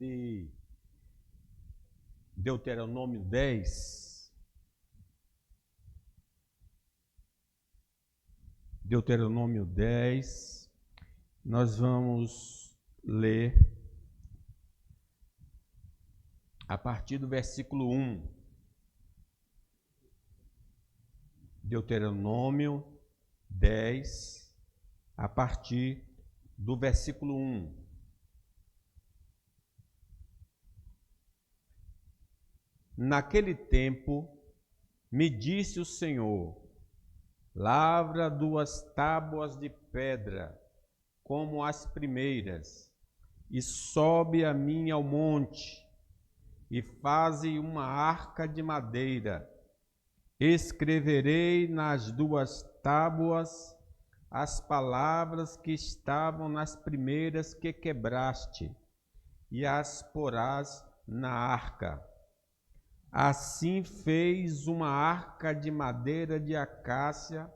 de Deuteronômio 10. Deuteronômio 10, nós vamos ler a partir do versículo 1. Deuteronômio 10, a partir do versículo 1. Naquele tempo, me disse o Senhor: lavra 2 tábuas de pedra, como as primeiras, e sobe a mim ao monte, e faze uma arca de madeira. Escreverei nas 2 tábuas as palavras que estavam nas primeiras que quebraste, e as porás na arca. Assim fez uma arca de madeira de acácia,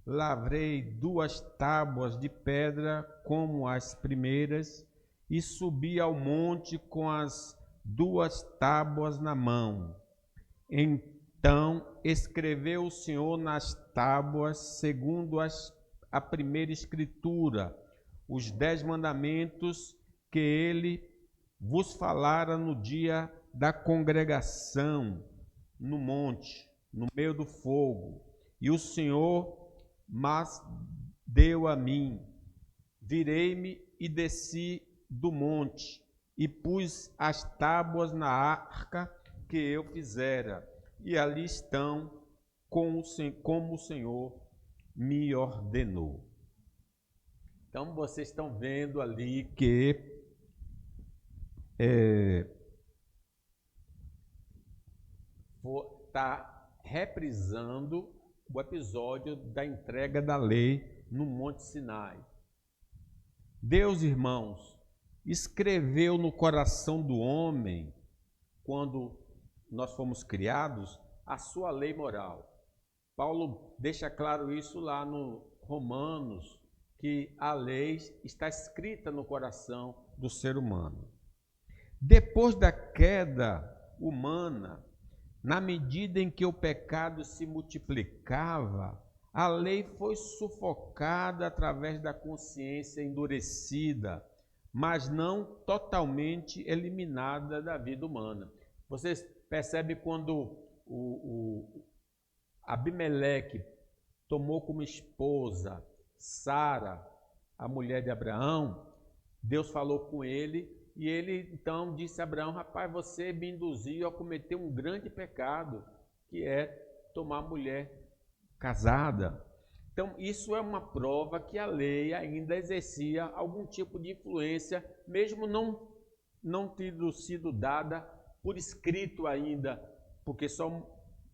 lavrei 2 tábuas de pedra como as primeiras, e subi ao monte com as 2 tábuas na mão. Então escreveu o Senhor nas tábuas, segundo a primeira escritura, os 10 mandamentos que ele vos falara no dia da congregação, no monte, no meio do fogo. E o Senhor mas deu a mim. Virei-me e desci do monte, e pus as tábuas na arca que eu fizera, e ali estão como o Senhor me ordenou. Então vocês estão vendo ali que está reprisando o episódio da entrega da lei no Monte Sinai. Deus, irmãos, escreveu no coração do homem, quando nós fomos criados, a sua lei moral. Paulo deixa claro isso lá no Romanos, que a lei está escrita no coração do ser humano. Depois da queda humana, na medida em que o pecado se multiplicava, a lei foi sufocada através da consciência endurecida, mas não totalmente eliminada da vida humana. Vocês percebem quando Abimeleque tomou como esposa Sara, a mulher de Abraão, Deus falou com ele, e ele então disse a Abraão: rapaz, você me induziu a cometer um grande pecado, que é tomar mulher casada. Então, isso é uma prova que a lei ainda exercia algum tipo de influência, mesmo não tendo sido dada por escrito ainda, porque só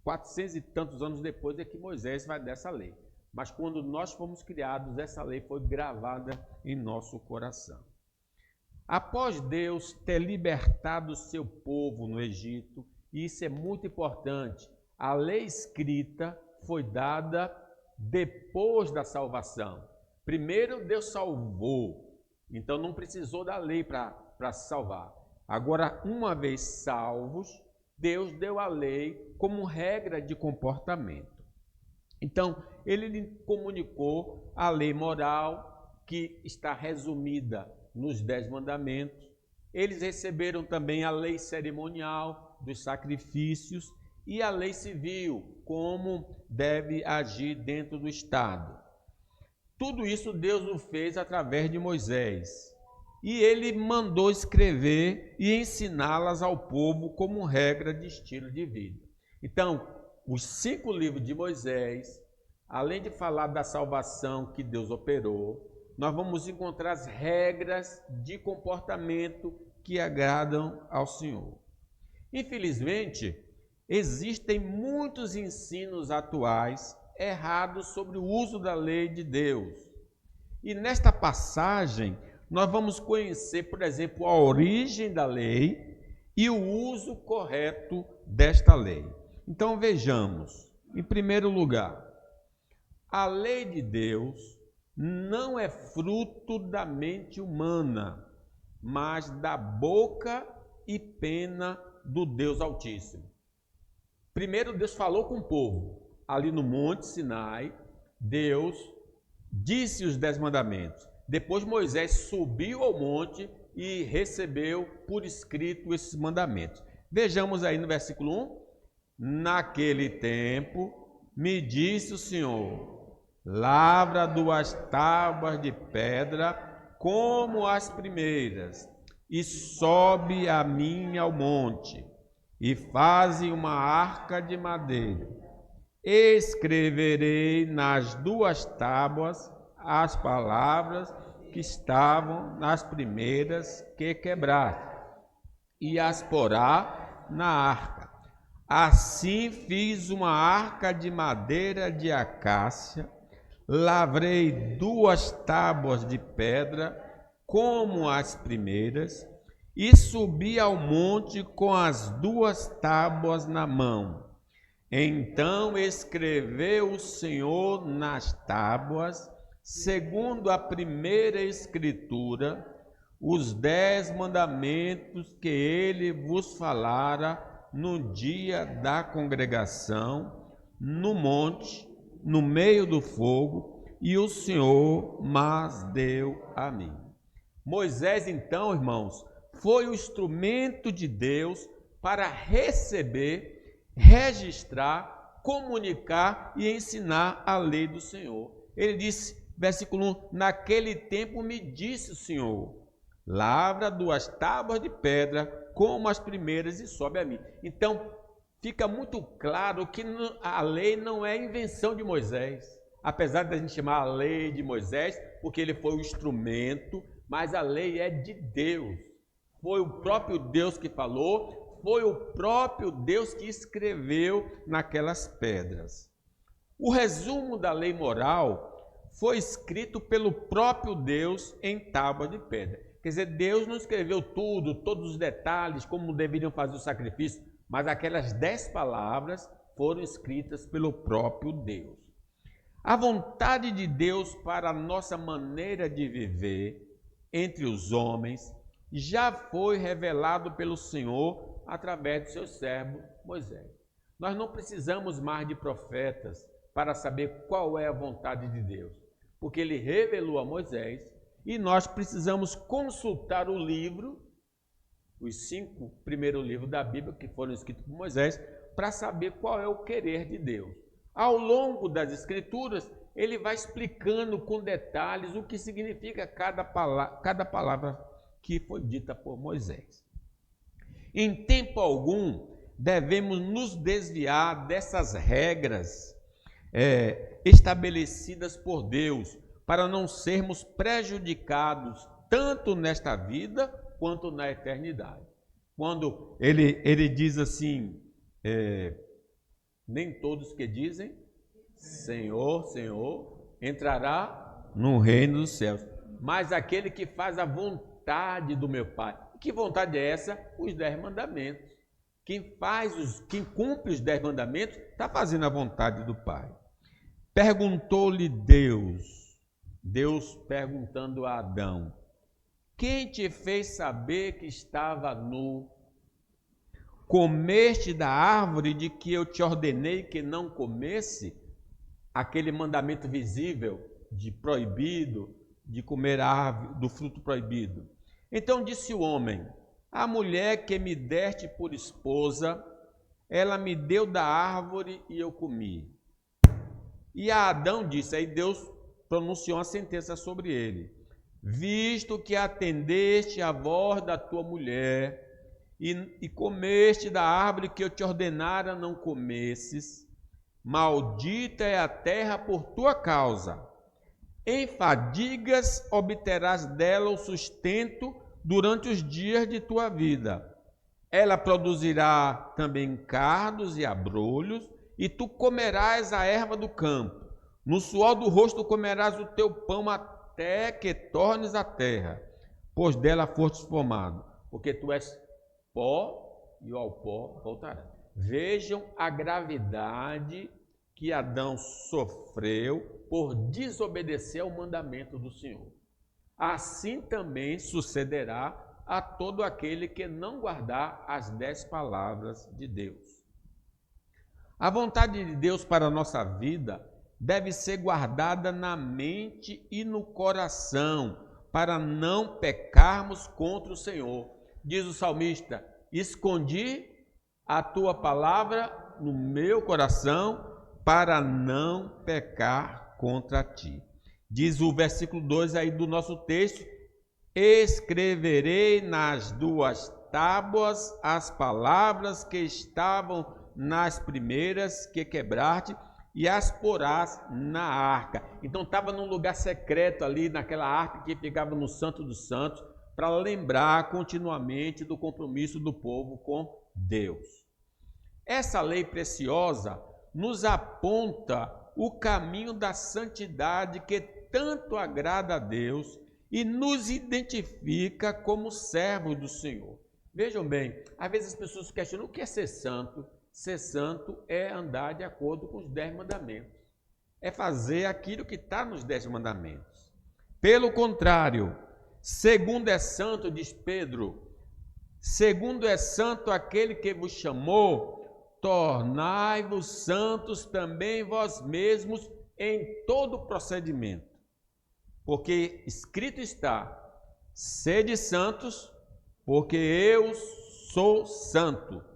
400 e tantos anos depois é que Moisés vai dar essa lei. Mas quando nós fomos criados, essa lei foi gravada em nosso coração. Após Deus ter libertado o seu povo no Egito, e isso é muito importante, a lei escrita foi dada depois da salvação. Primeiro Deus salvou, então não precisou da lei para se salvar. Agora, uma vez salvos, Deus deu a lei como regra de comportamento. Então, ele lhe comunicou a lei moral, que está resumida nos 10 mandamentos. Eles receberam também a lei cerimonial dos sacrifícios e a lei civil, como deve agir dentro do Estado. Tudo isso Deus o fez através de Moisés. E ele mandou escrever e ensiná-las ao povo como regra de estilo de vida. Então, os 5 livros de Moisés, além de falar da salvação que Deus operou, nós vamos encontrar as regras de comportamento que agradam ao Senhor. Infelizmente, existem muitos ensinos atuais errados sobre o uso da lei de Deus. E nesta passagem, nós vamos conhecer, por exemplo, a origem da lei e o uso correto desta lei. Então vejamos, em primeiro lugar, a lei de Deus não é fruto da mente humana, mas da boca e pena do Deus Altíssimo. Primeiro Deus falou com o povo, ali no Monte Sinai, Deus disse os 10 mandamentos. Depois Moisés subiu ao monte e recebeu por escrito esses mandamentos. Vejamos aí no versículo 1. Naquele tempo me disse o Senhor, lavra 2 tábuas de pedra como as primeiras, e sobe a mim ao monte, e faze uma arca de madeira. Escreverei nas 2 tábuas as palavras que estavam nas primeiras que quebraste, e as porá na arca. Assim fiz uma arca de madeira de acácia, lavrei 2 tábuas de pedra, como as primeiras, e subi ao monte com as 2 tábuas na mão. Então escreveu o Senhor nas tábuas, segundo a primeira escritura, os 10 mandamentos que ele vos falara no dia da congregação, no monte, no meio do fogo, e o Senhor mas deu a mim. Moisés, então, irmãos, foi o instrumento de Deus para receber, registrar, comunicar e ensinar a lei do Senhor. Ele disse, versículo 1, naquele tempo me disse o Senhor, lavra 2 tábuas de pedra como as primeiras e sobe a mim. Então, fica muito claro que a lei não é invenção de Moisés, apesar de a gente chamar a lei de Moisés, porque ele foi o instrumento, mas a lei é de Deus. Foi o próprio Deus que falou, foi o próprio Deus que escreveu naquelas pedras. O resumo da lei moral foi escrito pelo próprio Deus em tábuas de pedra. Quer dizer, Deus não escreveu tudo, todos os detalhes, como deveriam fazer o sacrifício, mas aquelas 10 palavras foram escritas pelo próprio Deus. A vontade de Deus para a nossa maneira de viver entre os homens já foi revelado pelo Senhor através do seu servo Moisés. Nós não precisamos mais de profetas para saber qual é a vontade de Deus, porque ele revelou a Moisés. E nós precisamos consultar o livro, os 5 primeiros livros da Bíblia que foram escritos por Moisés, para saber qual é o querer de Deus. Ao longo das Escrituras, ele vai explicando com detalhes o que significa cada palavra que foi dita por Moisés. Em tempo algum, devemos nos desviar dessas regras estabelecidas por Deus, para não sermos prejudicados tanto nesta vida quanto na eternidade. Quando ele diz assim, nem todos que dizem Senhor, Senhor, entrará no reino dos céus, mas aquele que faz a vontade do meu Pai. Que vontade é essa? Os 10 mandamentos. Quem cumpre os 10 mandamentos está fazendo a vontade do Pai. Perguntou-lhe Deus perguntando a Adão, quem te fez saber que estava nu? Comeste da árvore de que eu te ordenei que não comesse? Aquele mandamento visível de proibido, de comer a árvore do fruto proibido. Então disse o homem, a mulher que me deste por esposa, ela me deu da árvore e eu comi. E a Adão disse, aí Deus pronunciou uma sentença sobre ele, visto que atendeste a voz da tua mulher e comeste da árvore que eu te ordenara não comesses, maldita é a terra por tua causa, em fadigas obterás dela o sustento durante os dias de tua vida, ela produzirá também cardos e abrolhos, e tu comerás a erva do campo. No suor do rosto comerás o teu pão até que tornes a terra, pois dela fostes formado, porque tu és pó e ao pó voltarás. Vejam a gravidade que Adão sofreu por desobedecer ao mandamento do Senhor. Assim também sucederá a todo aquele que não guardar as 10 palavras de Deus. A vontade de Deus para a nossa vida deve ser guardada na mente e no coração, para não pecarmos contra o Senhor. Diz o salmista: escondi a tua palavra no meu coração, para não pecar contra ti. Diz o versículo 2 aí do nosso texto: escreverei nas 2 tábuas as palavras que estavam nas primeiras que quebraste, e as porás na arca. Então estava num lugar secreto ali, naquela arca que ficava no Santo dos Santos, para lembrar continuamente do compromisso do povo com Deus. Essa lei preciosa nos aponta o caminho da santidade que tanto agrada a Deus e nos identifica como servos do Senhor. Vejam bem, às vezes as pessoas questionam o que é ser santo. Ser santo é andar de acordo com os 10 mandamentos. É fazer aquilo que está nos 10 mandamentos. Pelo contrário, segundo é santo, diz Pedro, segundo é santo aquele que vos chamou, tornai-vos santos também vós mesmos em todo procedimento. Porque escrito está: sede santos, porque eu sou santo.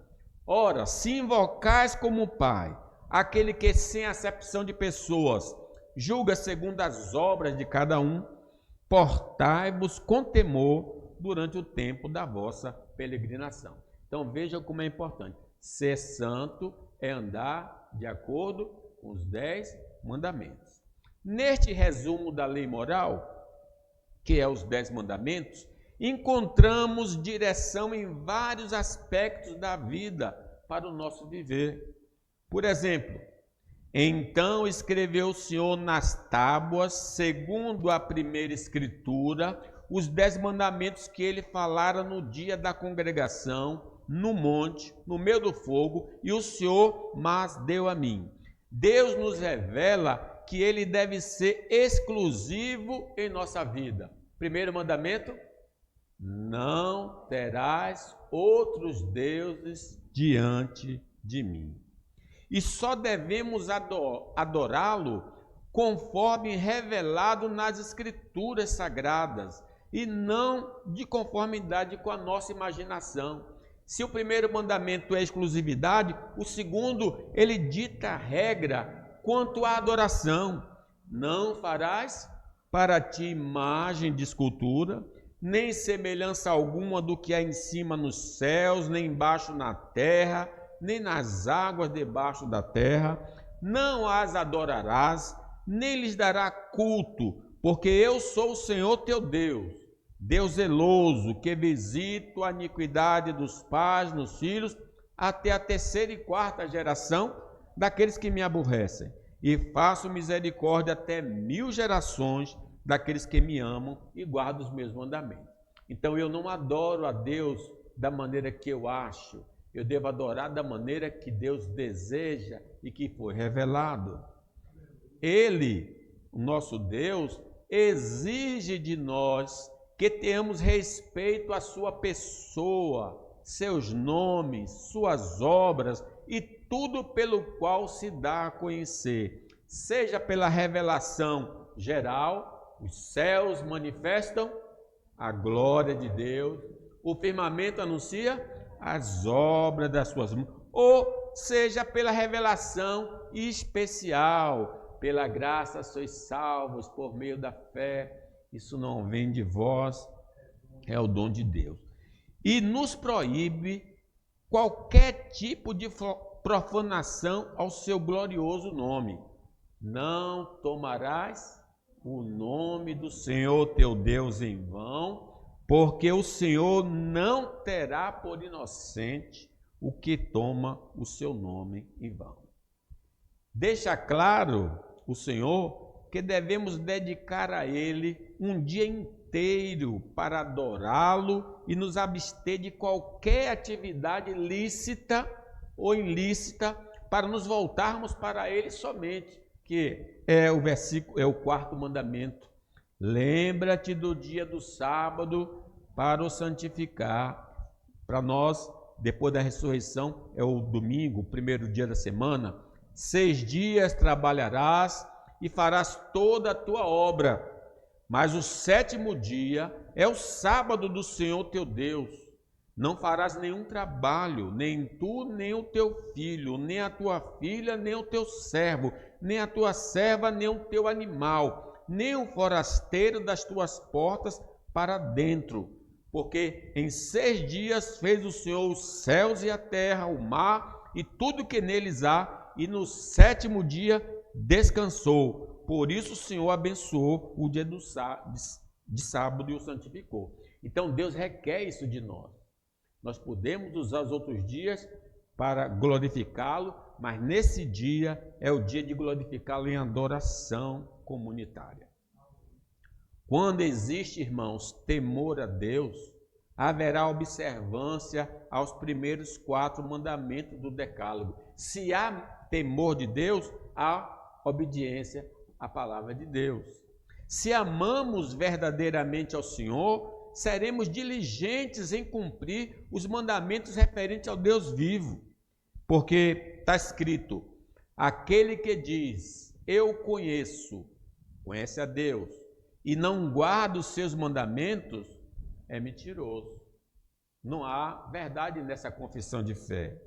Ora, se invocais como Pai, aquele que sem acepção de pessoas julga segundo as obras de cada um, portai-vos com temor durante o tempo da vossa peregrinação. Então vejam como é importante. Ser santo é andar de acordo com os 10 mandamentos. Neste resumo da lei moral, que é os 10 mandamentos, encontramos direção em vários aspectos da vida para o nosso viver. Por exemplo, então escreveu o Senhor nas tábuas, segundo a primeira escritura, os 10 mandamentos que ele falara no dia da congregação, no monte, no meio do fogo, e o Senhor mas deu a mim. Deus nos revela que ele deve ser exclusivo em nossa vida. Primeiro mandamento: não terás outros deuses diante de mim. E só devemos adorá-lo conforme revelado nas Escrituras Sagradas, e não de conformidade com a nossa imaginação. Se o primeiro mandamento é exclusividade, o segundo, ele dita a regra quanto à adoração. Não farás para ti imagem de escultura, nem semelhança alguma do que há em cima nos céus, nem embaixo na terra, nem nas águas debaixo da terra. Não as adorarás, nem lhes dará culto, porque eu sou o Senhor teu Deus, Deus zeloso, que visito a iniquidade dos pais nos filhos, até a 3ª e 4ª geração daqueles que me aborrecem, e faço misericórdia até 1000 gerações daqueles que me amam e guardam os meus mandamentos. Então eu não adoro a Deus da maneira que eu acho, eu devo adorar da maneira que Deus deseja e que foi revelado. Ele, o nosso Deus, exige de nós que tenhamos respeito à sua pessoa, seus nomes, suas obras e tudo pelo qual se dá a conhecer, seja pela revelação geral. Os céus manifestam a glória de Deus, o firmamento anuncia as obras das suas mãos, ou seja pela revelação especial, pela graça sois salvos por meio da fé. Isso não vem de vós, é o dom de Deus. E nos proíbe qualquer tipo de profanação ao seu glorioso nome. Não tomarás o nome do Senhor teu Deus em vão, porque o Senhor não terá por inocente o que toma o seu nome em vão. Deixa claro o Senhor que devemos dedicar a Ele um dia inteiro para adorá-lo e nos abster de qualquer atividade lícita ou ilícita, para nos voltarmos para Ele somente, que é o versículo, é o 4º mandamento. Lembra-te do dia do sábado para o santificar. Para nós, depois da ressurreição, é o domingo, o primeiro dia da semana. 6 dias trabalharás e farás toda a tua obra, mas o 7º dia é o sábado do Senhor teu Deus. Não farás nenhum trabalho, nem tu, nem o teu filho, nem a tua filha, nem o teu servo, nem a tua serva, nem o teu animal, nem o forasteiro das tuas portas para dentro. Porque em 6 dias fez o Senhor os céus e a terra, o mar e tudo que neles há, e no 7º dia descansou. Por isso o Senhor abençoou o dia de sábado e o santificou. Então Deus requer isso de nós. Nós podemos usar os outros dias para glorificá-lo, mas nesse dia é o dia de glorificá-lo em adoração comunitária. Quando existe, irmãos, temor a Deus, haverá observância aos primeiros 4 mandamentos do Decálogo. Se há temor de Deus, há obediência à palavra de Deus. Se amamos verdadeiramente ao Senhor, seremos diligentes em cumprir os mandamentos referentes ao Deus vivo. Porque está escrito, aquele que diz, eu conhece a Deus, e não guarda os seus mandamentos, é mentiroso. Não há verdade nessa confissão de fé.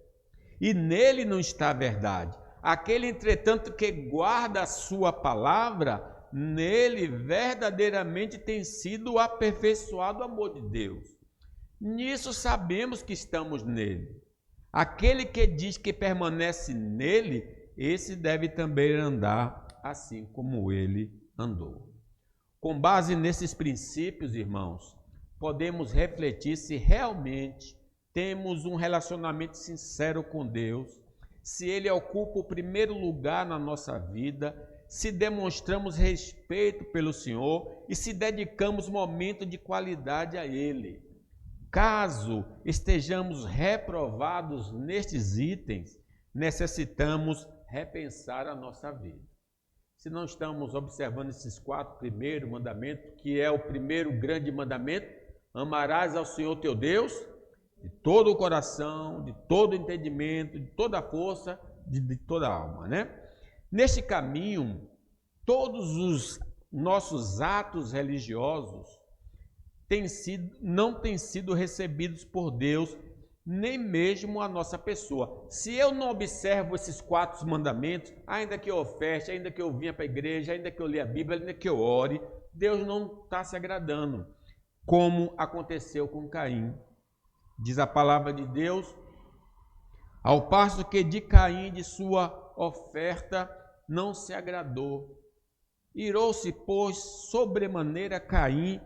E nele não está a verdade. Aquele, entretanto, que guarda a sua palavra, nele verdadeiramente tem sido aperfeiçoado o amor de Deus. Nisso sabemos que estamos nele. Aquele que diz que permanece nele, esse deve também andar assim como ele andou. Com base nesses princípios, irmãos, podemos refletir se realmente temos um relacionamento sincero com Deus, se ele ocupa o primeiro lugar na nossa vida, se demonstramos respeito pelo Senhor e se dedicamos momento de qualidade a Ele. Caso estejamos reprovados nestes itens, necessitamos repensar a nossa vida. Se não estamos observando esses 4 primeiros mandamentos, que é o primeiro grande mandamento, amarás ao Senhor teu Deus de todo o coração, de todo o entendimento, de toda a força, de toda a alma, né? Neste caminho, todos os nossos atos religiosos não têm sido recebidos por Deus, nem mesmo a nossa pessoa. Se eu não observo esses 4 mandamentos, ainda que eu oferte, ainda que eu venha para a igreja, ainda que eu leia a Bíblia, ainda que eu ore, Deus não está se agradando, como aconteceu com Caim. Diz a palavra de Deus, ao passo que de Caim, de sua oferta, não se agradou. Irou-se, pois, sobremaneira Caim,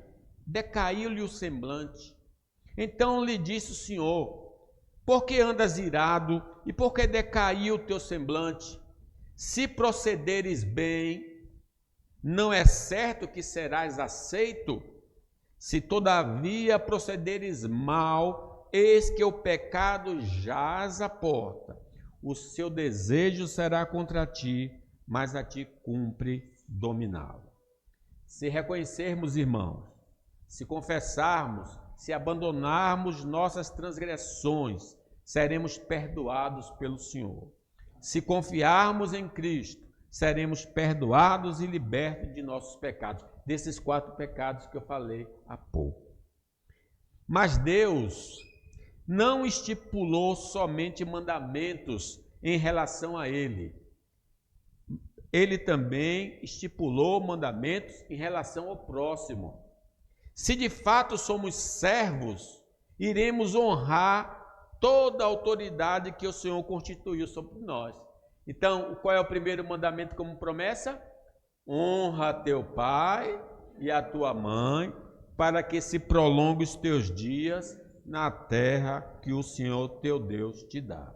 decaiu-lhe o semblante. Então lhe disse o Senhor, por que andas irado e por que decaiu o teu semblante? Se procederes bem, não é certo que serás aceito? Se todavia procederes mal, eis que o pecado jaz à porta. O seu desejo será contra ti, mas a ti cumpre dominá-lo. Se reconhecermos, irmãos, se confessarmos, se abandonarmos nossas transgressões, seremos perdoados pelo Senhor. Se confiarmos em Cristo, seremos perdoados e libertos de nossos pecados, desses 4 pecados que eu falei há pouco. Mas Deus não estipulou somente mandamentos em relação a Ele. Ele também estipulou mandamentos em relação ao próximo. Se de fato somos servos, iremos honrar toda a autoridade que o Senhor constituiu sobre nós. Então, qual é o primeiro mandamento como promessa? Honra teu pai e a tua mãe, para que se prolongue os teus dias na terra que o Senhor teu Deus te dá.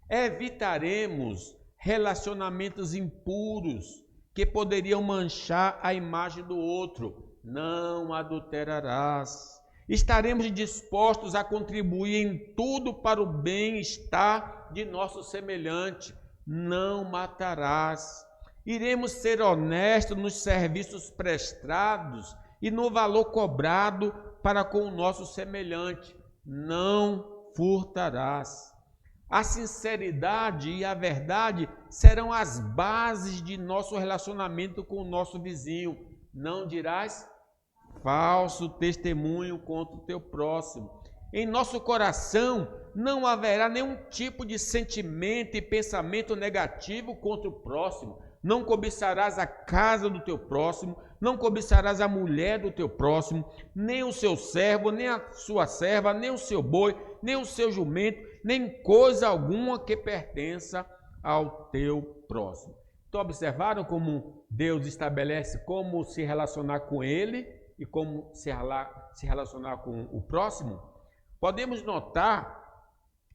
Evitaremos relacionamentos impuros que poderiam manchar a imagem do outro. Não adulterarás. Estaremos dispostos a contribuir em tudo para o bem-estar de nosso semelhante. Não matarás. Iremos ser honestos nos serviços prestados e no valor cobrado para com o nosso semelhante. Não furtarás. A sinceridade e a verdade serão as bases de nosso relacionamento com o nosso vizinho. Não dirás falso testemunho contra o teu próximo. Em nosso coração não haverá nenhum tipo de sentimento e pensamento negativo contra o próximo. Não cobiçarás a casa do teu próximo, não cobiçarás a mulher do teu próximo, nem o seu servo, nem a sua serva, nem o seu boi, nem o seu jumento, nem coisa alguma que pertença ao teu próximo. Então, observaram como Deus estabelece como se relacionar com ele e como se relacionar com o próximo? Podemos notar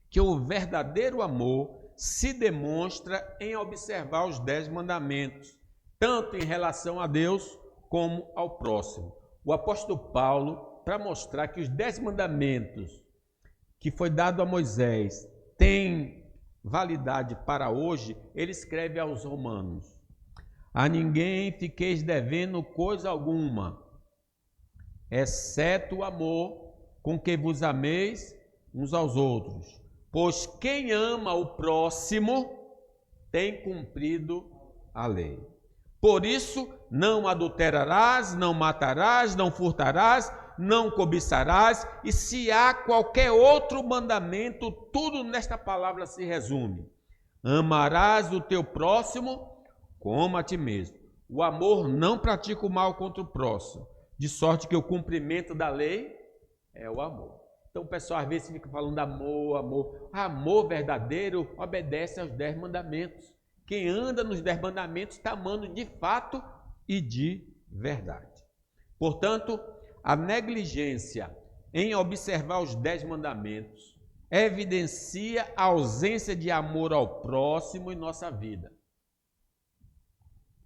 que o verdadeiro amor se demonstra em observar os 10 mandamentos, tanto em relação a Deus como ao próximo. O apóstolo Paulo, para mostrar que os 10 mandamentos que foi dado a Moisés têm validade para hoje, ele escreve aos Romanos: a ninguém fiqueis devendo coisa alguma, exceto o amor com que vos ameis uns aos outros. Pois quem ama o próximo tem cumprido a lei. Por isso, não adulterarás, não matarás, não furtarás, não cobiçarás, e se há qualquer outro mandamento, tudo nesta palavra se resume: amarás o teu próximo como a ti mesmo. O amor não pratica o mal contra o próximo, de sorte que o cumprimento da lei é o amor. Então o pessoal às vezes fica falando amor, amor. Amor verdadeiro obedece aos 10 mandamentos. Quem anda nos 10 mandamentos está amando de fato e de verdade. Portanto, a negligência em observar os 10 mandamentos evidencia a ausência de amor ao próximo em nossa vida.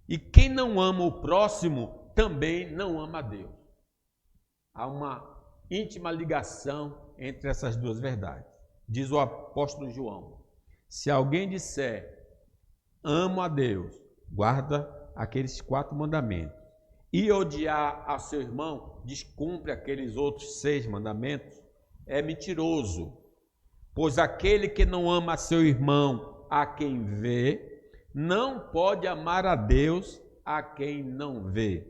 E quem não ama o próximo também não ama a Deus. Há uma íntima ligação entre essas duas verdades. Diz o apóstolo João: se alguém disser amo a Deus, guarda aqueles 4 mandamentos, e odiar a seu irmão, descumpre aqueles outros 6 mandamentos, é mentiroso. Pois aquele que não ama a seu irmão a quem vê, não pode amar a Deus a quem não vê.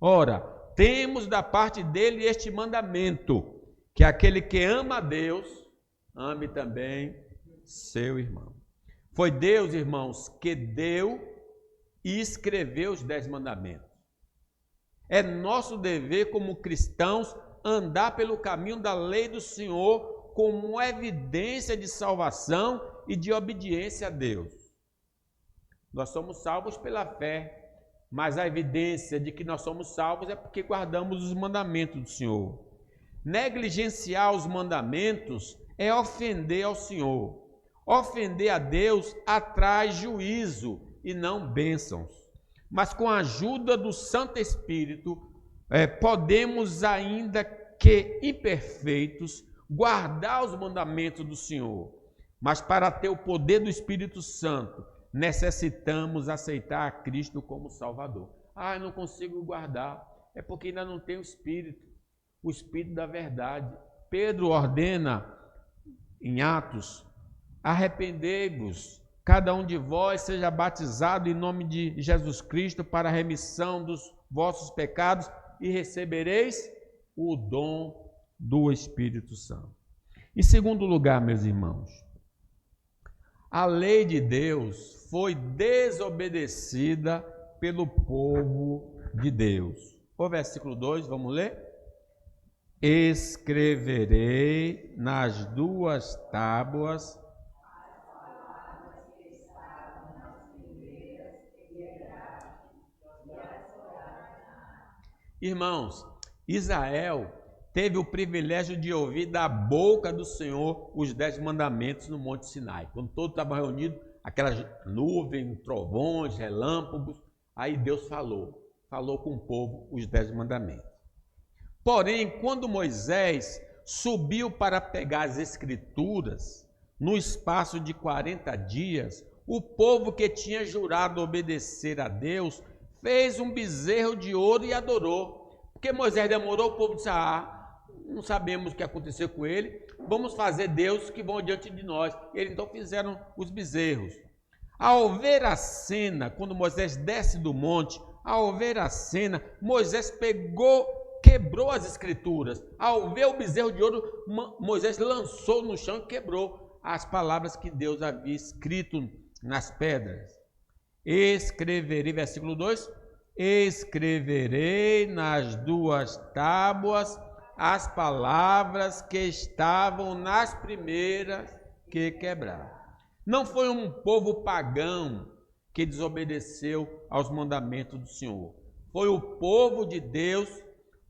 Ora, temos da parte dele este mandamento, que aquele que ama a Deus, ame também seu irmão. Foi Deus, irmãos, que deu e escreveu os 10 mandamentos. É nosso dever como cristãos andar pelo caminho da lei do Senhor como evidência de salvação e de obediência a Deus. Nós somos salvos pela fé, mas a evidência de que nós somos salvos é porque guardamos os mandamentos do Senhor. Negligenciar os mandamentos é ofender ao Senhor. Ofender a Deus atrai juízo e não bênçãos. Mas com a ajuda do Santo Espírito, podemos, ainda que imperfeitos, guardar os mandamentos do Senhor. Mas para ter o poder do Espírito Santo, necessitamos aceitar a Cristo como Salvador. Eu não consigo guardar. É porque ainda não tem o Espírito da verdade. Pedro ordena em Atos: arrependei-vos, cada um de vós seja batizado em nome de Jesus Cristo para a remissão dos vossos pecados e recebereis o dom do Espírito Santo. Em segundo lugar, meus irmãos, a lei de Deus foi desobedecida pelo povo de Deus. O versículo 2, vamos ler? Escreverei nas 2 tábuas Irmãos, Israel teve o privilégio de ouvir da boca do Senhor os 10 mandamentos no Monte Sinai. Quando todos estavam reunidos, aquelas nuvens, trovões, relâmpagos, aí Deus falou com o povo os 10 mandamentos. Porém, quando Moisés subiu para pegar as escrituras, no espaço de 40 dias, o povo que tinha jurado obedecer a Deus fez um bezerro de ouro e adorou. Porque Moisés demorou, o povo disse: não sabemos o que aconteceu com ele, vamos fazer deuses que vão diante de nós. Eles então fizeram os bezerros. Ao ver a cena, quando Moisés desce do monte, ao ver a cena, Moisés quebrou as escrituras. Ao ver o bezerro de ouro, Moisés lançou no chão e quebrou as palavras que Deus havia escrito nas pedras. Escreverei, versículo 2, escreverei nas 2 tábuas as palavras que estavam nas primeiras que quebraram. Não foi um povo pagão que desobedeceu aos mandamentos do Senhor. Foi o povo de Deus,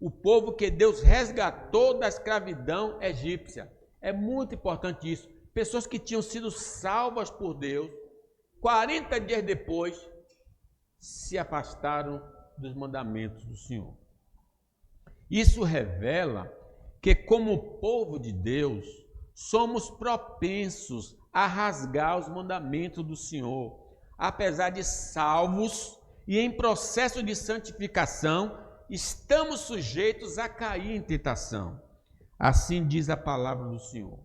o povo que Deus resgatou da escravidão egípcia. É muito importante isso. Pessoas que tinham sido salvas por Deus, 40 dias depois, se afastaram dos mandamentos do Senhor. Isso revela que, como povo de Deus, somos propensos a rasgar os mandamentos do Senhor. Apesar de salvos e em processo de santificação, estamos sujeitos a cair em tentação. Assim diz a palavra do Senhor.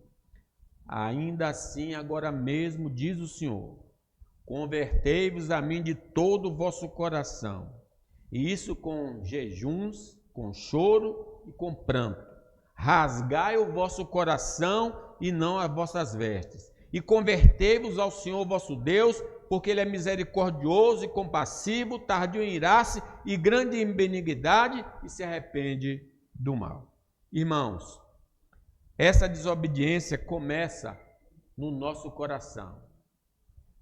Ainda assim, agora mesmo, diz o Senhor, convertei-vos a mim de todo o vosso coração, e isso com jejuns, com choro e com pranto. Rasgai o vosso coração e não as vossas vestes, e convertei-vos ao Senhor vosso Deus, porque Ele é misericordioso e compassivo, tardio em irar-se e grande em benignidade, e se arrepende do mal. Irmãos, essa desobediência começa no nosso coração.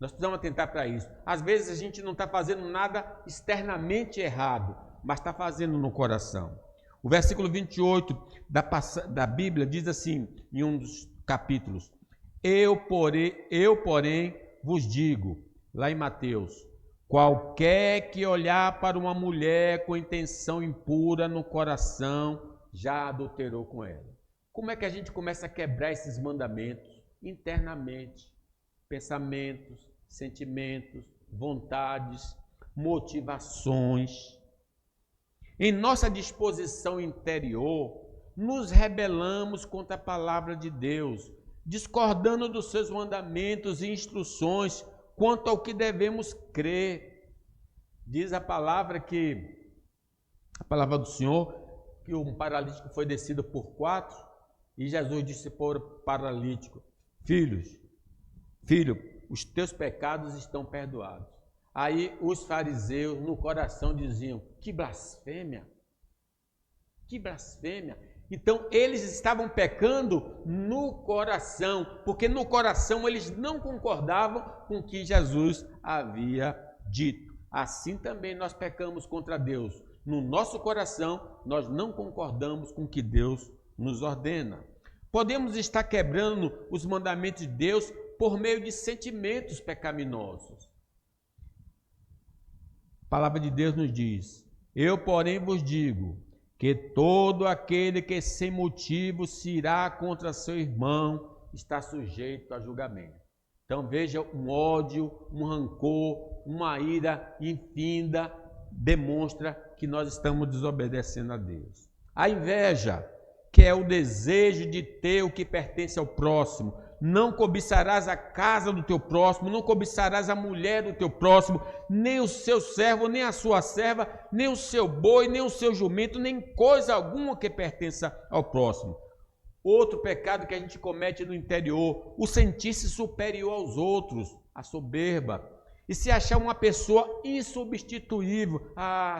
Nós precisamos atentar para isso. Às vezes a gente não está fazendo nada externamente errado, mas está fazendo no coração. O versículo 28 da Bíblia diz assim, em um dos capítulos, eu porém vos digo, lá em Mateus, qualquer que olhar para uma mulher com intenção impura no coração, já adulterou com ela. Como é que a gente começa a quebrar esses mandamentos? Internamente, pensamentos, sentimentos, vontades, motivações. Em nossa disposição interior, nos rebelamos contra a palavra de Deus, discordando dos seus mandamentos e instruções quanto ao que devemos crer. Diz a palavra do Senhor, que um paralítico foi descido por 4, e Jesus disse para o paralítico, filho, os teus pecados estão perdoados. Aí os fariseus no coração diziam, que blasfêmia, que blasfêmia. Então eles estavam pecando no coração, porque no coração eles não concordavam com o que Jesus havia dito. Assim também nós pecamos contra Deus. No nosso coração nós não concordamos com o que Deus nos ordena. Podemos estar quebrando os mandamentos de Deus por meio de sentimentos pecaminosos. A palavra de Deus nos diz, eu porém vos digo, que todo aquele que sem motivo se irá contra seu irmão está sujeito a julgamento. Então veja, um ódio, um rancor, uma ira infinda demonstra que nós estamos desobedecendo a Deus. A inveja, que é o desejo de ter o que pertence ao próximo. Não cobiçarás a casa do teu próximo, não cobiçarás a mulher do teu próximo, nem o seu servo, nem a sua serva, nem o seu boi, nem o seu jumento, nem coisa alguma que pertença ao próximo. Outro pecado que a gente comete no interior, o sentir-se superior aos outros, a soberba. E se achar uma pessoa insubstituível,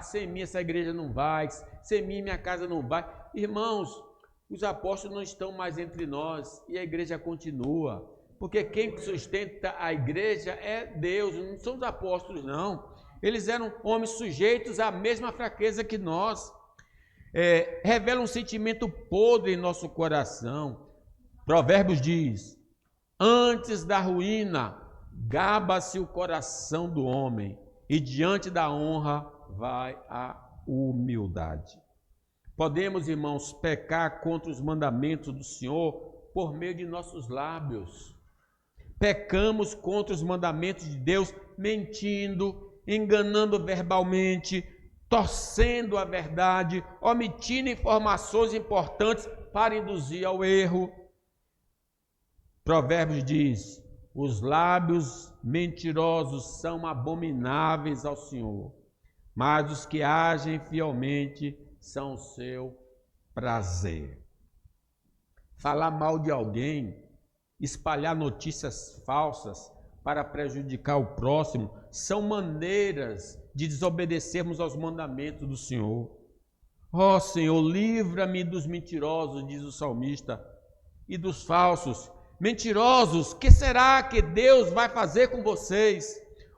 sem mim essa igreja não vai, sem mim minha casa não vai. Irmãos, os apóstolos não estão mais entre nós e a igreja continua, porque quem sustenta a igreja é Deus, não são os apóstolos não. Eles eram homens sujeitos à mesma fraqueza que nós. Revela um sentimento podre em nosso coração. Provérbios diz, antes da ruína, gaba-se o coração do homem, e diante da honra vai a humildade. Podemos, irmãos, pecar contra os mandamentos do Senhor por meio de nossos lábios. Pecamos contra os mandamentos de Deus mentindo, enganando verbalmente, torcendo a verdade, omitindo informações importantes para induzir ao erro. Provérbios diz: os lábios mentirosos são abomináveis ao Senhor, mas os que agem fielmente são o seu prazer. Falar mal de alguém, espalhar notícias falsas para prejudicar o próximo, são maneiras de desobedecermos aos mandamentos do Senhor. Ó Senhor, livra-me dos mentirosos, diz o salmista, e dos falsos. Mentirosos, que será que Deus vai fazer com vocês?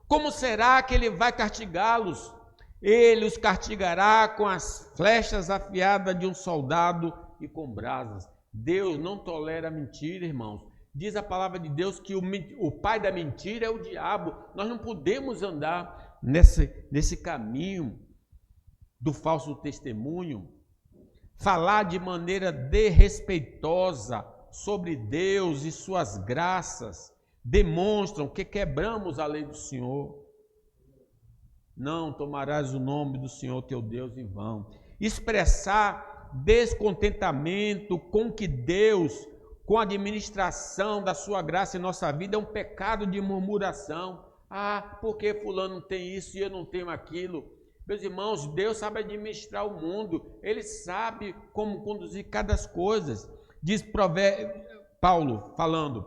Como será que Ele vai castigá-los? Ele os castigará com as flechas afiadas de um soldado e com brasas. Deus não tolera mentira, irmãos. Diz a palavra de Deus que o pai da mentira é o diabo. Nós não podemos andar nesse caminho do falso testemunho. Falar de maneira desrespeitosa sobre Deus e suas graças demonstram que quebramos a lei do Senhor. Não tomarás o nome do Senhor teu Deus em vão. Expressar descontentamento com que Deus, com a administração da sua graça em nossa vida, é um pecado de murmuração. Ah, porque fulano tem isso e eu não tenho aquilo? Meus irmãos, Deus sabe administrar o mundo. Ele sabe como conduzir cada coisa. Diz Paulo falando: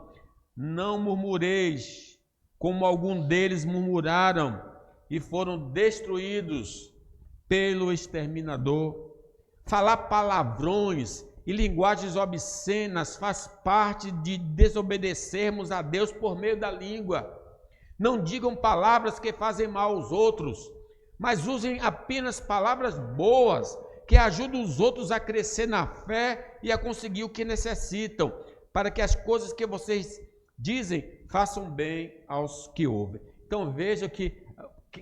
não murmureis, como algum deles murmuraram e foram destruídos pelo exterminador. Falar palavrões e linguagens obscenas faz parte de desobedecermos a Deus por meio da língua. Não digam palavras que fazem mal aos outros, mas usem apenas palavras boas, que ajudam os outros a crescer na fé e a conseguir o que necessitam, para que as coisas que vocês dizem façam bem aos que ouvem. Então veja que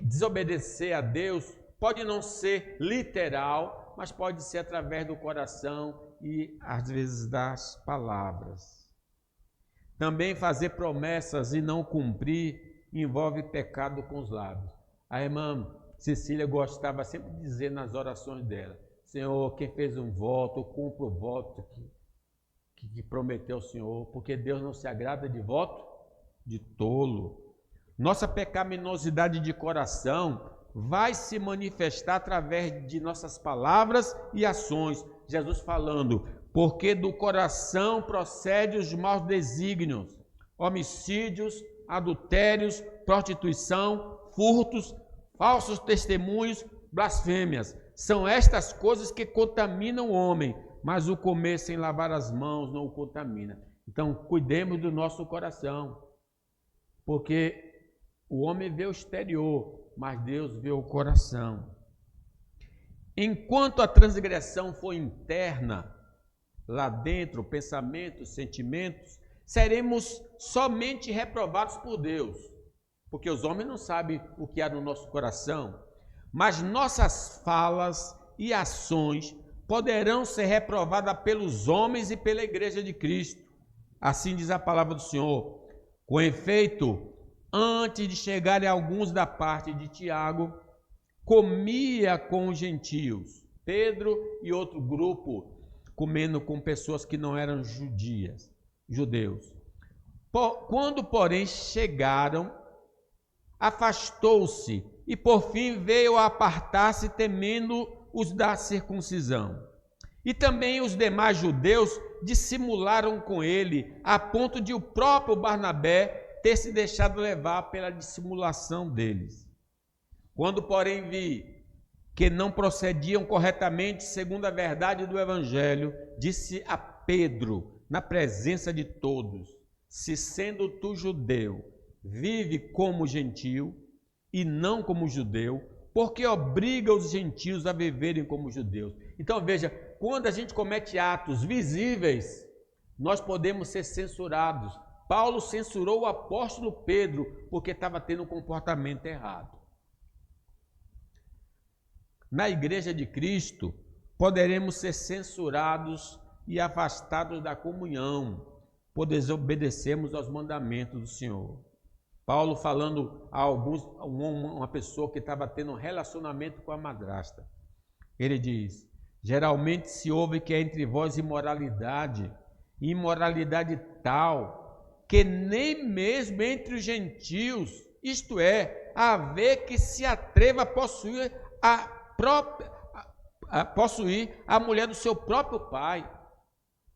desobedecer a Deus pode não ser literal, mas pode ser através do coração e às vezes das palavras. Também fazer promessas e não cumprir envolve pecado com os lábios. A irmã Cecília gostava sempre de dizer nas orações dela: Senhor, quem fez um voto, cumpra o voto que prometeu o Senhor, porque Deus não se agrada de voto de tolo. Nossa pecaminosidade de coração vai se manifestar através de nossas palavras e ações. Jesus falando: porque do coração procede os maus desígnios, homicídios, adultérios, prostituição, furtos, falsos testemunhos, blasfêmias. São estas coisas que contaminam o homem, mas o comer sem lavar as mãos não o contamina. Então, cuidemos do nosso coração, porque o homem vê o exterior, mas Deus vê o coração. Enquanto a transgressão for interna, lá dentro, pensamentos, sentimentos, seremos somente reprovados por Deus, porque os homens não sabem o que há no nosso coração, mas nossas falas e ações poderão ser reprovadas pelos homens e pela igreja de Cristo. Assim diz a palavra do Senhor. Com efeito, antes de chegarem alguns da parte de Tiago, comia com os gentios. Pedro e outro grupo comendo com pessoas que não eram judeus. Quando, porém, chegaram, afastou-se e, por fim, veio a apartar-se, temendo os da circuncisão. E também os demais judeus dissimularam com ele, a ponto de o próprio Barnabé ter se deixado levar pela dissimulação deles. Quando, porém, vi que não procediam corretamente segundo a verdade do Evangelho, disse a Pedro, na presença de todos: se sendo tu judeu, vive como gentio e não como judeu, porque obriga os gentios a viverem como judeus. Então veja, quando a gente comete atos visíveis, nós podemos ser censurados. Paulo censurou o apóstolo Pedro porque estava tendo um comportamento errado. Na igreja de Cristo, poderemos ser censurados e afastados da comunhão, por desobedecermos aos mandamentos do Senhor. Paulo falando a uma pessoa que estava tendo um relacionamento com a madrasta. Ele diz: Geralmente se ouve que há entre vós imoralidade tal, que nem mesmo entre os gentios, isto é, haver que se atreva a possuir a mulher do seu próprio pai.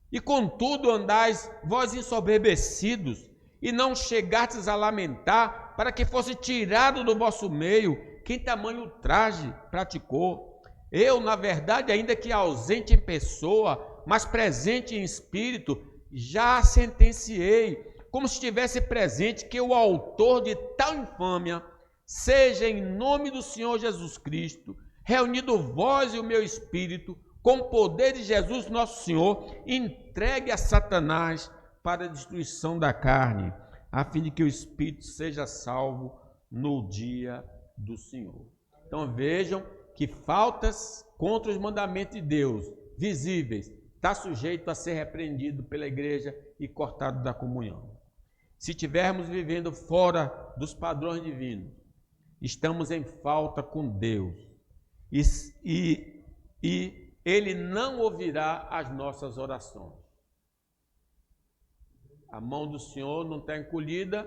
E contudo andais vós ensoberbecidos, e não chegastes a lamentar, para que fosse tirado do vosso meio quem tamanho ultraje praticou. Eu, na verdade, ainda que ausente em pessoa, mas presente em espírito, já sentenciei, como se estivesse presente, que o autor de tal infâmia seja, em nome do Senhor Jesus Cristo, reunido vós e o meu espírito, com o poder de Jesus nosso Senhor, entregue a Satanás para a destruição da carne, a fim de que o espírito seja salvo no dia do Senhor. Então vejam que faltas contra os mandamentos de Deus, visíveis, está sujeito a ser repreendido pela igreja e cortado da comunhão. Se estivermos vivendo fora dos padrões divinos, estamos em falta com Deus e Ele não ouvirá as nossas orações. A mão do Senhor não está encolhida,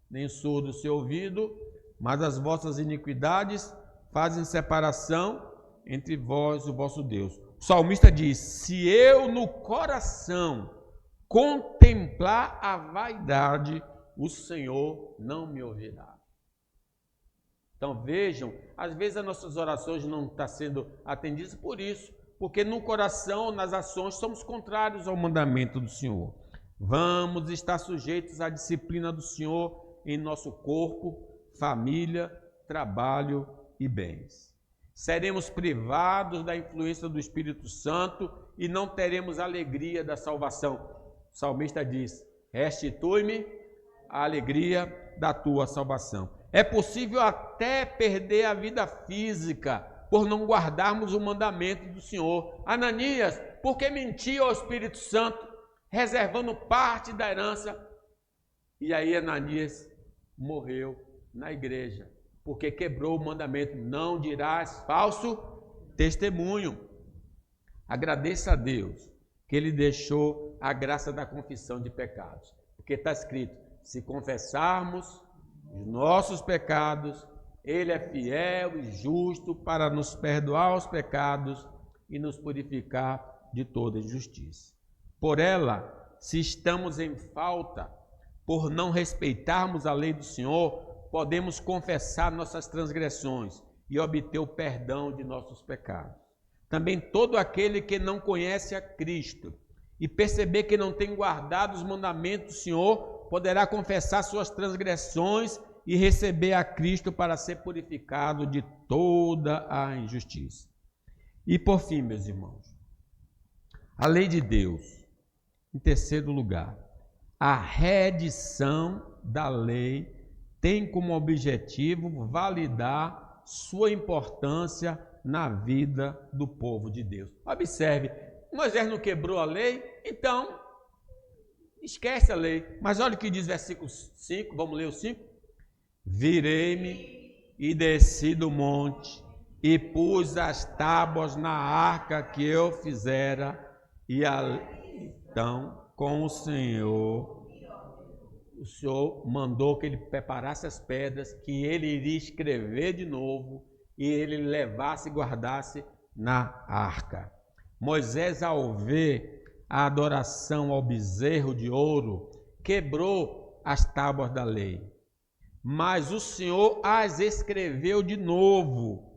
nem surdo o seu ouvido, mas as vossas iniquidades fazem separação entre vós e o vosso Deus. O salmista diz: se eu no coração contemplar a vaidade, o Senhor não me ouvirá. Então vejam, às vezes as nossas orações não estão sendo atendidas por isso, porque no coração, nas ações, somos contrários ao mandamento do Senhor. Vamos estar sujeitos à disciplina do Senhor em nosso corpo, família, trabalho e bens. Seremos privados da influência do Espírito Santo e não teremos a alegria da salvação. O salmista diz: restitui-me a alegria da tua salvação. É possível até perder a vida física por não guardarmos o mandamento do Senhor. Ananias, por que mentiu ao Espírito Santo, reservando parte da herança? E aí Ananias morreu na igreja, porque quebrou o mandamento: não dirás falso testemunho. Agradeça a Deus que Ele deixou a graça da confissão de pecados, porque está escrito: se confessarmos os nossos pecados, Ele é fiel e justo para nos perdoar os pecados e nos purificar de toda injustiça. Por ela, se estamos em falta, por não respeitarmos a lei do Senhor, podemos confessar nossas transgressões e obter o perdão de nossos pecados. Também todo aquele que não conhece a Cristo e perceber que não tem guardado os mandamentos do Senhor, poderá confessar suas transgressões e receber a Cristo para ser purificado de toda a injustiça. E por fim, meus irmãos, a lei de Deus. Em terceiro lugar, a reedição da lei tem como objetivo validar sua importância na vida do povo de Deus. Observe, Moisés não quebrou a lei, então esquece a lei. Mas olha o que diz versículo 5, vamos ler o 5. Virei-me e desci do monte e pus as tábuas na arca que eu fizera, e então com o Senhor mandou que ele preparasse as pedras, que ele iria escrever de novo e ele levasse e guardasse na arca. Moisés, ao ver a adoração ao bezerro de ouro, quebrou as tábuas da lei, mas o Senhor as escreveu de novo.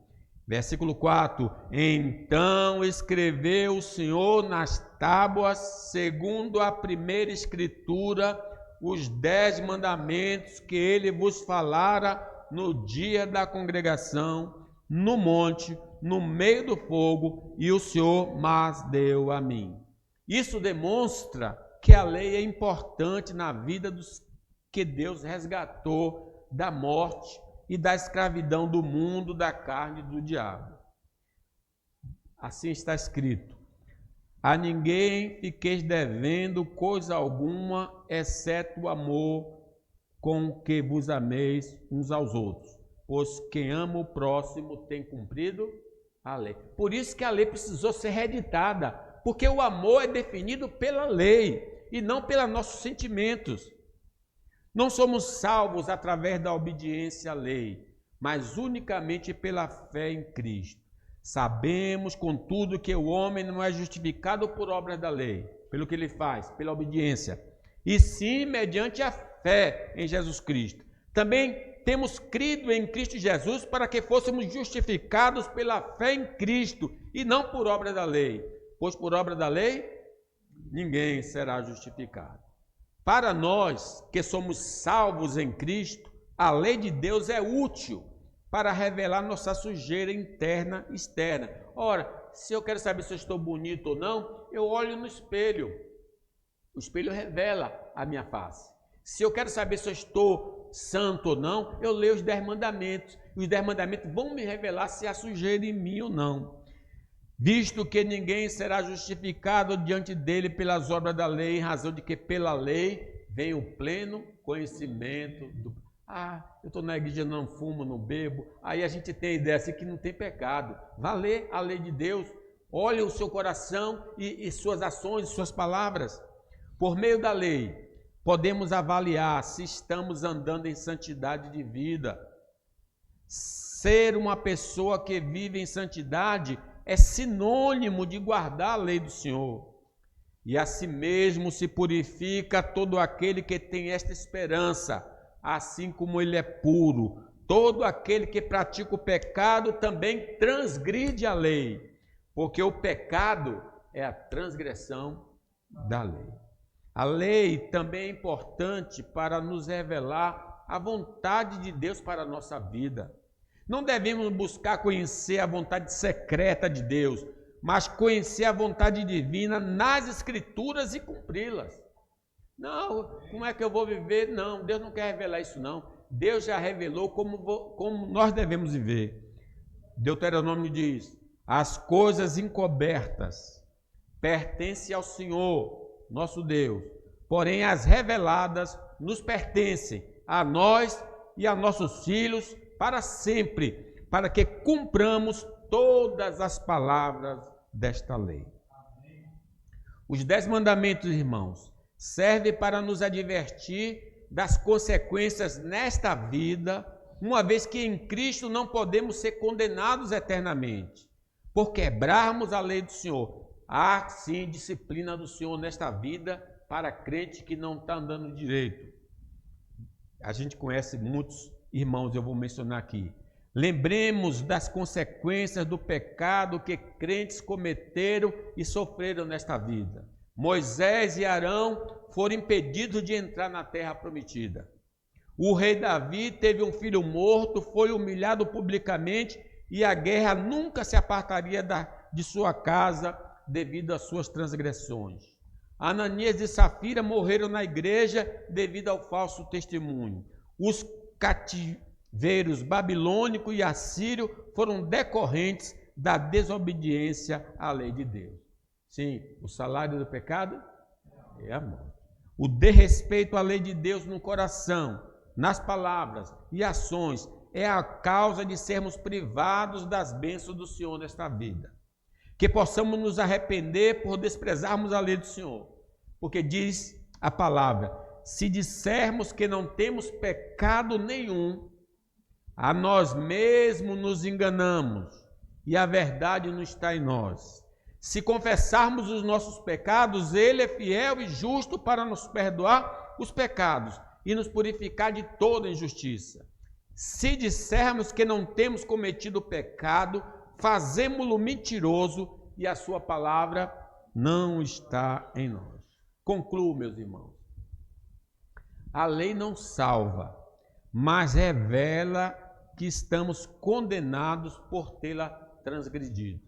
Versículo 4, então escreveu o Senhor nas tábuas, segundo a primeira escritura, os 10 mandamentos que ele vos falara no dia da congregação, no monte, no meio do fogo, e o Senhor mas deu a mim. Isso demonstra que a lei é importante na vida dos que Deus resgatou da morte e da escravidão do mundo, da carne e do diabo. Assim está escrito: a ninguém fiqueis devendo coisa alguma, exceto o amor com que vos ameis uns aos outros, pois quem ama o próximo tem cumprido a lei. Por isso que a lei precisou ser reeditada, porque o amor é definido pela lei e não pelos nossos sentimentos. Não somos salvos através da obediência à lei, mas unicamente pela fé em Cristo. Sabemos, contudo, que o homem não é justificado por obras da lei, pelo que ele faz, pela obediência, e sim mediante a fé em Jesus Cristo. Também temos crido em Cristo Jesus para que fôssemos justificados pela fé em Cristo e não por obra da lei, pois por obra da lei ninguém será justificado. Para nós que somos salvos em Cristo, a lei de Deus é útil para revelar nossa sujeira interna e externa. Ora, se eu quero saber se eu estou bonito ou não, eu olho no espelho. O espelho revela a minha face. Se eu quero saber se eu estou santo ou não, eu leio os 10 mandamentos. Os 10 mandamentos vão me revelar se há sujeira em mim ou não. Visto que ninguém será justificado diante dele pelas obras da lei, em razão de que pela lei vem o pleno conhecimento do... eu estou na igreja, não fumo, não bebo. Aí a gente tem a ideia assim que não tem pecado. Vá ler a lei de Deus, olhe o seu coração e suas ações, suas palavras. Por meio da lei, podemos avaliar se estamos andando em santidade de vida. Ser uma pessoa que vive em santidade é sinônimo de guardar a lei do Senhor. E a si mesmo se purifica todo aquele que tem esta esperança, assim como ele é puro. Todo aquele que pratica o pecado também transgride a lei, porque o pecado é a transgressão da lei. A lei também é importante para nos revelar a vontade de Deus para a nossa vida. Não devemos buscar conhecer a vontade secreta de Deus, mas conhecer a vontade divina nas Escrituras e cumpri-las. Não, como é que eu vou viver? Não, Deus não quer revelar isso não. Deus já revelou como nós devemos viver. Deuteronômio diz: as coisas encobertas pertencem ao Senhor, nosso Deus, porém as reveladas nos pertencem a nós e a nossos filhos para sempre, para que cumpramos todas as palavras desta lei. Os 10 mandamentos, irmãos, servem para nos advertir das consequências nesta vida, uma vez que em Cristo não podemos ser condenados eternamente, por quebrarmos a lei do Senhor. Há sim disciplina do Senhor nesta vida para crente que não está andando direito. A gente conhece muitos irmãos, eu vou mencionar aqui. Lembremos das consequências do pecado que crentes cometeram e sofreram nesta vida. Moisés e Arão foram impedidos de entrar na terra prometida. O rei Davi teve um filho morto, foi humilhado publicamente e a guerra nunca se apartaria de sua casa devido às suas transgressões. Ananias e Safira morreram na igreja devido ao falso testemunho. Os cativeiros babilônico e assírio foram decorrentes da desobediência à lei de Deus. Sim, o salário do pecado é a morte. O desrespeito à lei de Deus no coração, nas palavras e ações é a causa de sermos privados das bênçãos do Senhor nesta vida. Que possamos nos arrepender por desprezarmos a lei do Senhor, porque diz a palavra: se dissermos que não temos pecado nenhum, a nós mesmos nos enganamos e a verdade não está em nós. Se confessarmos os nossos pecados, Ele é fiel e justo para nos perdoar os pecados e nos purificar de toda injustiça. Se dissermos que não temos cometido pecado, fazemo-lo mentiroso e a sua palavra não está em nós. Concluo, meus irmãos. A lei não salva, mas revela que estamos condenados por tê-la transgredido.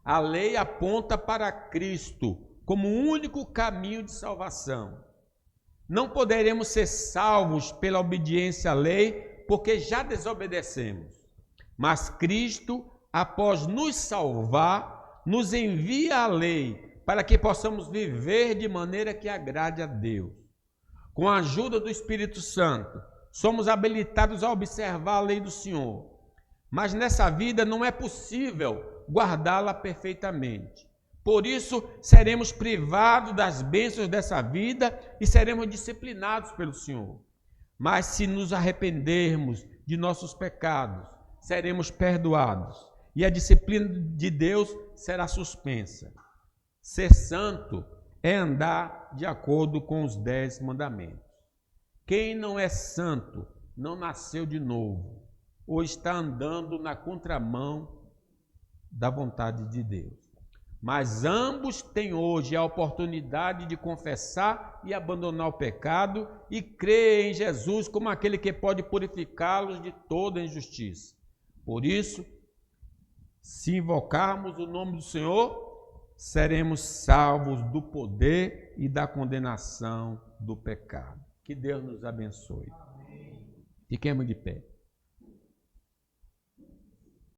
A lei aponta para Cristo como o único caminho de salvação. Não poderemos ser salvos pela obediência à lei, porque já desobedecemos. Mas Cristo, após nos salvar, nos envia a lei para que possamos viver de maneira que agrade a Deus. Com a ajuda do Espírito Santo, somos habilitados a observar a lei do Senhor. Mas nessa vida não é possível guardá-la perfeitamente. Por isso, seremos privados das bênçãos dessa vida e seremos disciplinados pelo Senhor. Mas se nos arrependermos de nossos pecados, seremos perdoados e a disciplina de Deus será suspensa. Ser santo é andar de acordo com os 10 mandamentos. Quem não é santo não nasceu de novo ou está andando na contramão da vontade de Deus. Mas ambos têm hoje a oportunidade de confessar e abandonar o pecado e crer em Jesus como aquele que pode purificá-los de toda injustiça. Por isso, se invocarmos o nome do Senhor, seremos salvos do poder e da condenação do pecado. Que Deus nos abençoe. Fiquemos de pé.